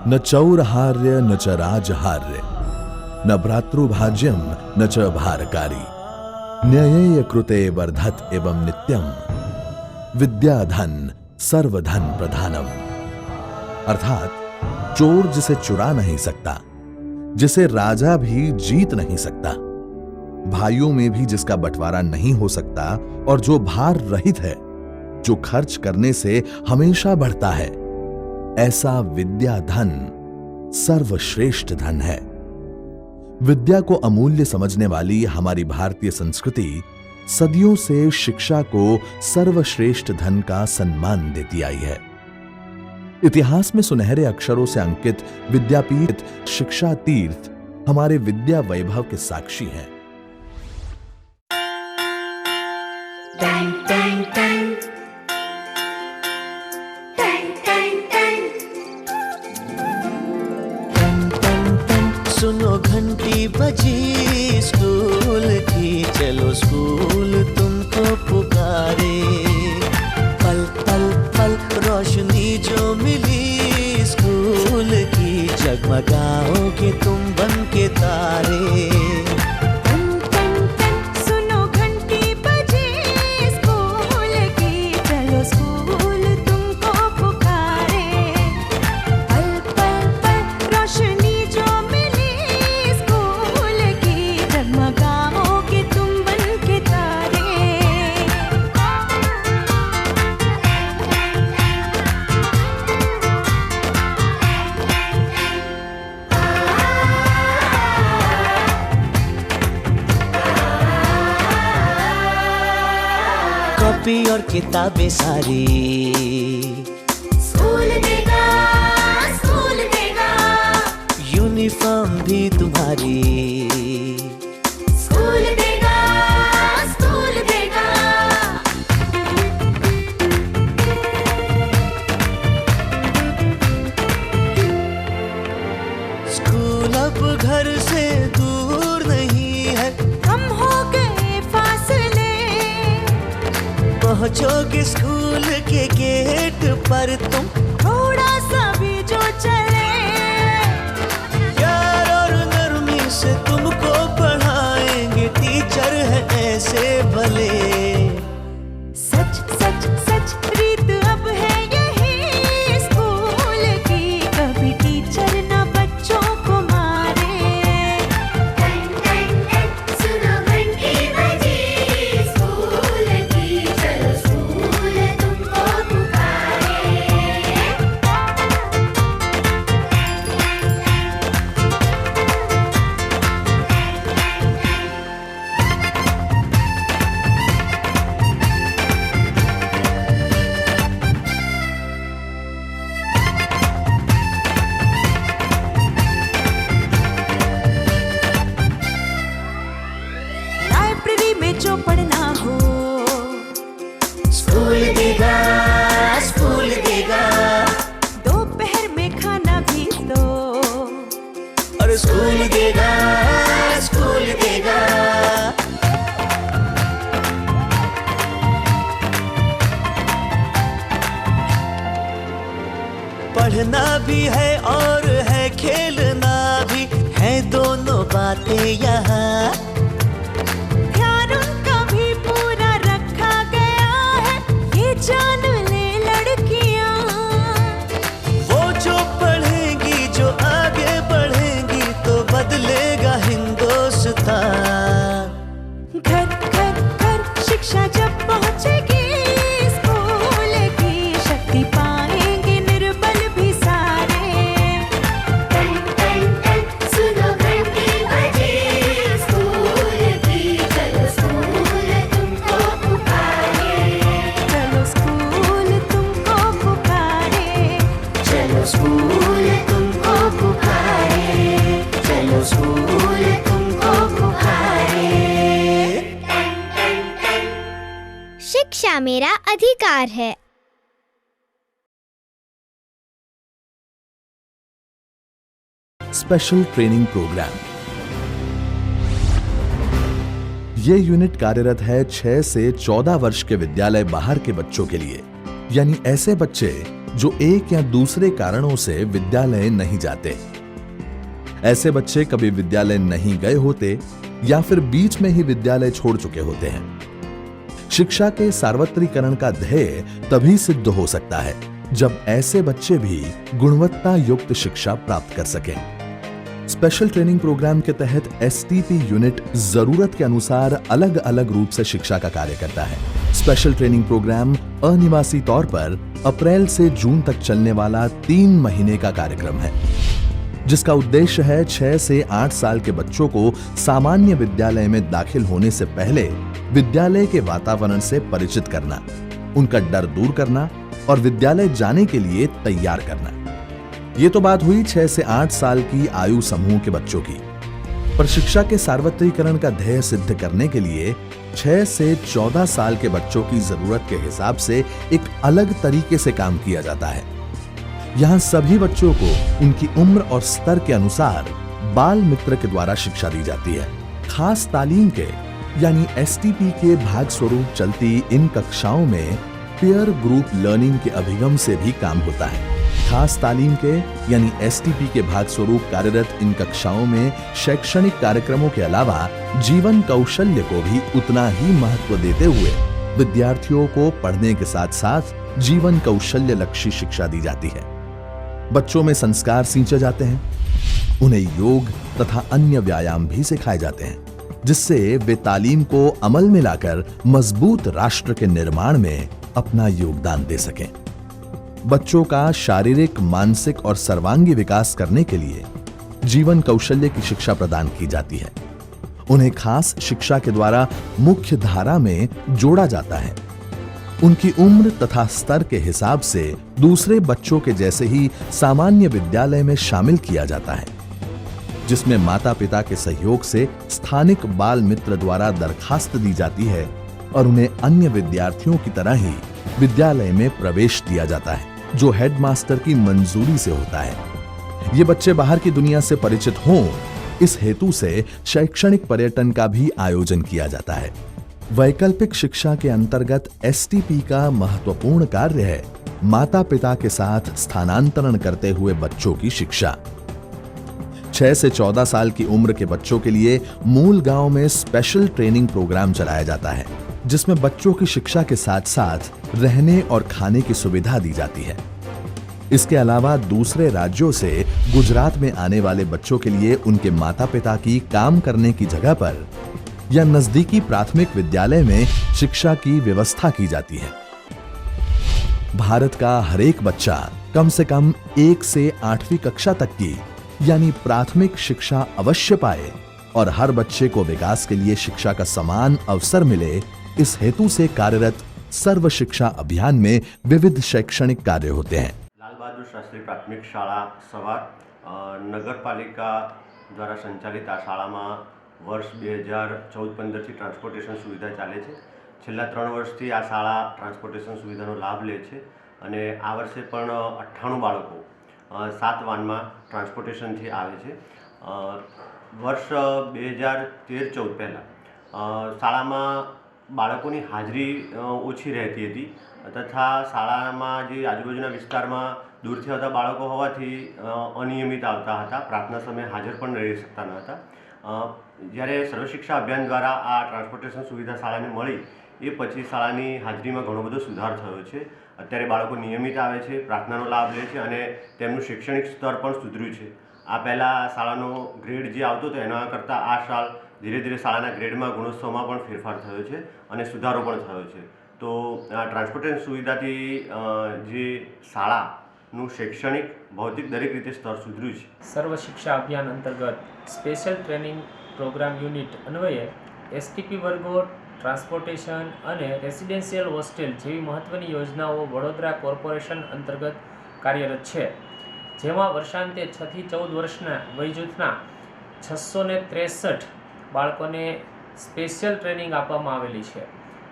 न चौरहार्य न च राजहार्य, न भ्रातृभाज्यम न च भारकारी, न्ययेय कृते वर्धत एवं नित्यम, विद्या धन सर्वधन प्रधानम। अर्थात चोर जिसे चुरा नहीं सकता, जिसे राजा भी जीत नहीं सकता, भाइयों में भी जिसका बंटवारा नहीं हो सकता, और जो भार रहित है, जो खर्च करने से हमेशा बढ़ता है, ऐसा विद्या धन सर्वश्रेष्ठ धन है। विद्या को अमूल्य समझने वाली हमारी भारतीय संस्कृति सदियों से शिक्षा को सर्वश्रेष्ठ धन का सम्मान देती आई है। इतिहास में सुनहरे अक्षरों से अंकित विद्यापीठ, शिक्षा तीर्थ हमारे विद्या वैभव के साक्षी हैं। टैंग टैंग टैंग, टैंग टैंग टैंग, टन टन टन, सुनो घंटी बजी स्कूल की, चलो स्कूल तुमको पुकारे। पल पल पल रोशनी जो मिली स्कूल की, जगमगाओगे तुम बन के तारे। कॉपी और किताबें सारी स्कूल देगा, स्कूल देगा, यूनिफॉर्म भी तुम्हारी स्कूल देगा, स्कूल देगा। स्कूल अब घर से दूर नहीं है, कम हो गए फासले, पहुंचोगे स्कूल के गेट पर तुम, थोड़ा सा भी जो चले, प्यार और नरमी से तुमको पढ़ाएंगे टीचर है ऐसे भले। सच सच सच रीत अब है यही स्कूल की, कभी टीचर ना बच्चों को मारे। टैंग टैंग टैंग, सुनो घंटी बजी स्कूल की, चलो स्कूल तुमको पुकारे। लाइब्रेरी में जो पढ़ना हो, स्कूल देगा, स्कूल देगा, दोपहर में खाना भी तो, और स्कूल देगा, स्कूल देगा। पढ़ना भी है और है खेलना भी है, दोनों बातें यहाँ। ध्यान उनका भी पूरा रखा गया है, ये जान ले लड़कियां। वो जो पढ़ेंगी, जो आगे बढ़ेंगी, तो बदलेगा हिंदुस्तान। घर घर घर शिक्षा जब पहुंचेगी स्कूल की, शक्ति पाएंगे निर्बल भी सारे। टैंग टैंग टैंग, सुनो घंटी बजी स्कूल की, चलो स्कूल तुमको पुकारे। चलो स्कूल तुमको पुकारे, चलो स्कूल तुमको पुकारे, चलो स्कूल तुमको पुकारे। शिक्षा मेरा अधिकार है। Special training program. ये यूनिट कार्यरत है 6 से 14 वर्ष के विद्यालय बाहर के बच्चों के लिए, यानी ऐसे बच्चे जो एक या दूसरे कारणों से विद्यालय नहीं जाते। ऐसे बच्चे कभी विद्यालय नहीं गए होते या फिर बीच में ही विद्यालय छोड़ चुके होते हैं। शिक्षा के सार्वत्रिकरण का ध्येय तभी सिद्ध हो सकता है जब ऐसे बच्चे भी गुणवत्ता युक्त शिक्षा प्राप्त कर सकें। स्पेशल ट्रेनिंग प्रोग्राम के तहत एसटीपी यूनिट जरूरत के अनुसार अलग अलग रूप से शिक्षा का कार्य करता है। स्पेशल ट्रेनिंग प्रोग्राम अनिवासी तौर पर अप्रैल से जून तक चलने वाला 3 महीने का कार्यक्रम है, जिसका उद्देश्य है 6 से 8 साल के बच्चों को सामान्य विद्यालय में दाखिल होने से पहले विद्यालय के वातावरण से परिचित करना, उनका डर दूर करना और विद्यालय जाने के लिए तैयार करना। ये तो बात हुई 6 से 8 साल की आयु समूह के बच्चों की, पर शिक्षा के सार्वत्रिकरण का ध्येय सिद्ध करने के लिए 6 से 14 साल के बच्चों की जरूरत के हिसाब से एक अलग तरीके से काम किया जाता है। यहां सभी बच्चों को उनकी उम्र और स्तर के अनुसार बाल मित्र के द्वारा शिक्षा दी जाती है। खास तालीम के यानी एसटीपी के भाग स्वरूप चलती इन कक्षाओं में पेयर ग्रुप लर्निंग के अभिगम से भी काम होता है। खास तालीम के यानी एसटीपी के भाग स्वरूप कार्यरत इन कक्षाओं में शैक्षणिक कार्यक्रमों के अलावा जीवन कौशल्य को भी उतना ही महत्व देते हुए विद्यार्थियों को पढ़ने के साथ साथ जीवन कौशल्य लक्षी शिक्षा दी जाती है। बच्चों में संस्कार सींचे जाते हैं, उन्हें योग तथा अन्य व्यायाम भी सिखाए जाते हैं, जिससे वे तालीम को अमल में लाकर मजबूत राष्ट्र के निर्माण में अपना योगदान दे सकें। बच्चों का शारीरिक, मानसिक और सर्वांगी विकास करने के लिए जीवन कौशल्य की शिक्षा प्रदान की जाती है। उन्हें खास शिक्षा के द्वारा मुख्य धारा में जोड़ा जाता है। उनकी उम्र तथा स्तर के हिसाब से दूसरे बच्चों के जैसे ही सामान्य विद्यालय में शामिल किया जाता है, जिसमें माता पिता के सहयोग से स्थानिक बाल मित्र द्वारा दरखास्त दी जाती है और उन्हें अन्य विद्यार्थियों की तरह ही विद्यालय में प्रवेश दिया जाता है, जो हेडमास्टर की मंजूरी से होता है। ये बच्चे बाहर की दुनिया से परिचित हों, इस हेतु से शैक्षणिक पर्यटन का भी आयोजन किया जाता है। वैकल्पिक शिक्षा के अंतर्गत एसटीपी का महत्वपूर्ण कार्य है माता पिता के साथ स्थानांतरण करते हुए बच्चों की शिक्षा। 6 से 14 साल की उम्र के बच्चों के लिए मूल गांव में स्पेशल ट्रेनिंग प्रोग्राम चलाया जाता है, जिसमें बच्चों की शिक्षा के साथ साथ रहने और खाने की सुविधा दी जाती है। इसके अलावा दूसरे राज्यों से गुजरात में आने वाले बच्चों के लिए उनके माता पिता की काम करने की जगह पर या नजदीकी प्राथमिक विद्यालय में शिक्षा की व्यवस्था की जाती है। भारत का हर एक बच्चा कम से कम 1 से 8वीं कक्षा तक की यानी प्राथमिक शिक्षा अवश्य पाए और हर बच्चे को विकास के लिए शिक्षा का समान अवसर मिले, इस हेतु से कार्यरत सर्व शिक्षा अभियान में विविध शैक्षणिक कार्य होते हैं। लाल बहादुर शास्त्री प्राथमिक शाळा सवार नगरपालिका द्वारा संचालित आ शाळामां वर्ष 2014-15 થી ટ્રાન્સપોર્ટેશન સુવિધા ચાલે છે। છેલ્લા 3 વર્ષથી આ શાળા ટ્રાન્સપોર્ટેશન સુવિધાનો લાભ લે છે અને આ વર્ષે પણ 98 બાળકો 7 વાનમાં ટ્રાન્સપોર્ટેશનથી આવે છે। વર્ષ 2013-14 પહેલાં શાળામાં બાળકોની હાજરી ઓછી રહેતી હતી તથા શાળામાં જે આજુબાજુના વિસ્તારમાં દૂરથી આવતા બાળકો હોવાથી અનિયમિત આવતા હતા, પ્રાર્થના સમયે હાજર પણ રહી શકતા ન હતા। જ્યારે સર્વશિક્ષા અભિયાન દ્વારા આ ટ્રાન્સપોર્ટેશન સુવિધા શાળાને મળી એ પછી શાળાની હાજરીમાં ઘણો બધો સુધાર થયો છે। અત્યારે બાળકો નિયમિત આવે છે, પ્રાર્થનાનો લાભ લે છે અને તેમનું શૈક્ષણિક સ્તર પણ સુધર્યું છે। આ પહેલાં શાળાનો ગ્રેડ જે આવતો હતો એના કરતાં આ સાલ ધીરે ધીરે શાળાના ગ્રેડમાં ગુણોત્સવમાં પણ ફેરફાર થયો છે અને સુધારો પણ થયો છે। તો આ ટ્રાન્સપોર્ટેશન સુવિધાથી જે શાળાનું શૈક્ષણિક ભૌતિક દરેક રીતે સ્તર સુધર્યું છે। સર્વ શિક્ષા અભિયાન અંતર્ગત સ્પેશિયલ ટ્રેનિંગ પ્રોગ્રામ યુનિટ અન્વયે એસટીપી વર્ગો, ટ્રાન્સપોર્ટેશન અને રેસિડેન્શિયલ હોસ્ટેલ જેવી મહત્ત્વની યોજનાઓ વડોદરા કોર્પોરેશન અંતર્ગત કાર્યરત છે, જેમાં વર્ષાંતે 6 થી 14 વર્ષના વયજૂથના 663 બાળકોને સ્પેશિયલ ટ્રેનિંગ આપવામાં આવેલી છે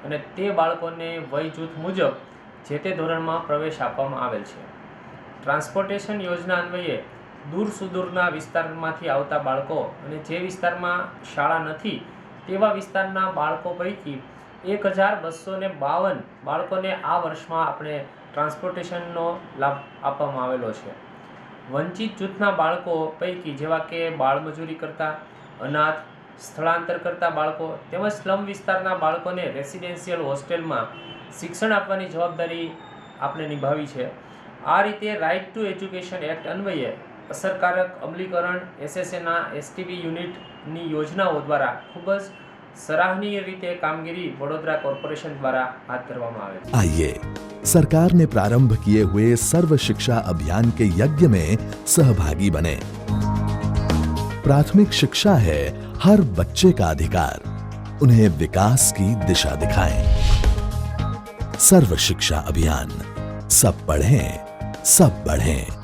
અને તે બાળકોને વયજૂથ મુજબ જે તે ધોરણમાં પ્રવેશ આપવામાં આવેલ છે। ટ્રાન્સપોર્ટેશન યોજના અન્વયે दूर सुदूरना विस्तारमांथी आवता बाळको अने जे विस्तारमां शाळा नथी तेवा विस्ताરના બાળકો પૈકી 1252 બાળકોને આ વર્ષમાં આપણે ટ્રાન્સપોર્ટેશનનો લાભ આપવામાં આવેલો છે. વંચિત જૂથના બાળકો પૈકી જેવા કે બાળમજૂરી કરતા, અનાથ, સ્થળાંતર કરતા બાળકો તેમજ સ્લમ વિસ્તારના બાળકોને રેસિડેન્શિયલ હોસ્ટેલમાં શિક્ષણ આપવાની જવાબદારી આપણે નિભાવી છે. આ રીતે રાઇટ ટુ એજ્યુકેશન એક્ટ અન્વયે અસરકારક અમલીકરણ એસએસએના એસટીપી યુનિટની યોજનાઓ દ્વારા ખૂબ જ सराहनीय रीते कामगिरी वडोदरा कॉर्पोरेशन द्वारा हाथ धरवामां आवे छे. आइए सरकार ने प्रारंभ किए हुए सर्व शिक्षा अभियान के यज्ञ में सहभागी बने. प्राथमिक शिक्षा है हर बच्चे का अधिकार. उन्हें विकास की दिशा दिखाएं. सर्व शिक्षा अभियान, सब पढ़ें, सब बढ़ें.